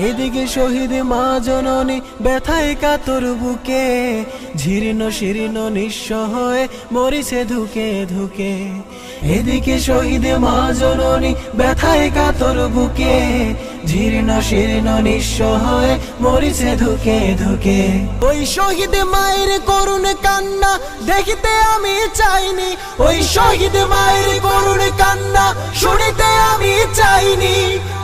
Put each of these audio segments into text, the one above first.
এদিকে শহীদ মা জননী ব্যথায় কাতর বুকে, জীর্ণ শীর্ণ নিঃস্ব হয়ে মরিছে ধুকে ধুকে। এদিকে শহীদ মা জননী ব্যথায় কাতর বুকে, জীর্ণ শীর্ণ নিঃস্ব হয়ে মরিছে ধুকে ধুকে। ওই শহীদ মায়ের করুণ কান্না দেখিতে আমি চাইনি, ওই শহীদ মায়ের করুণ কান্না শুনিতে আমি চাইনি।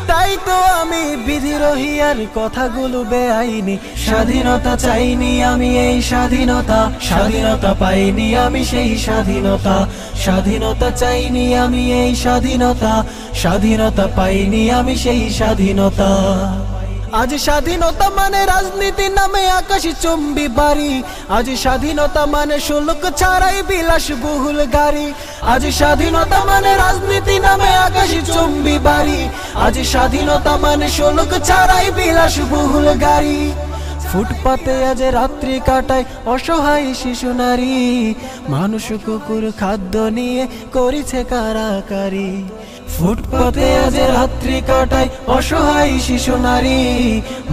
তাই তো আমি বিদ্রোহী আর কথাগুলো বেআইনি। স্বাধীনতা চাইনি আমি এই স্বাধীনতা, স্বাধীনতা পাইনি আমি সেই স্বাধীনতা। স্বাধীনতা চাইনি আমি এই স্বাধীনতা, স্বাধীনতা পাইনি আমি সেই স্বাধীনতা। আজ স্বাধীনতা মানে রাজনীতি নামে আকাশে চুম্বি বাড়ি, আজ স্বাধীনতা মানে শুল্ক ছাড়াই বিলাস বহুল গাড়ি। আজ স্বাধীনতা মানে রাজনীতি নামে আকাশে চুম্বি বাড়ি, আজ স্বাধীনতা মানে শুল্ক ছাড়াই বিলাস বহুল গাড়ি। ফুটপাতে আজ রাত্রি কাটায় অসহায় শিশু নারী, মানুষ কুকুর খাদ্য নিয়ে করিছে কারাকারি। ফুটপাতে আজ রাত্রি কাটায় অসহায় শিশু নারী,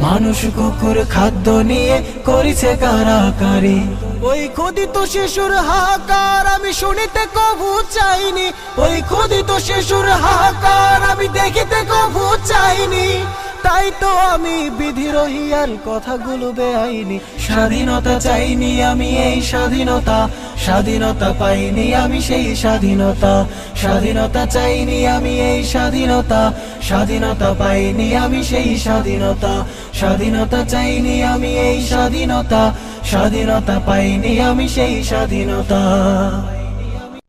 মানুষ কুকুর খাদ্য নিয়ে করিছে কারাকারি। ওই ক্ষুদিত শিশুর হাহাকার আমি শুনিতে কভু চাইনি, ওই ক্ষুদিত শিশুর হাহাকার আমি দেখিতে কভু চাইনি। তাই তো আমি বিদ্রোহী আর কথাগুলো বেআইনি। স্বাধীনতা চাইনি আমি এই স্বাধীনতা, স্বাধীনতা পাইনি আমি সেই স্বাধীনতা। স্বাধীনতা চাইনি আমি এই স্বাধীনতা, স্বাধীনতা পাইনি আমি সেই স্বাধীনতা। স্বাধীনতা চাইনি আমি এই স্বাধীনতা, স্বাধীনতা পাইনি আমি সেই স্বাধীনতা।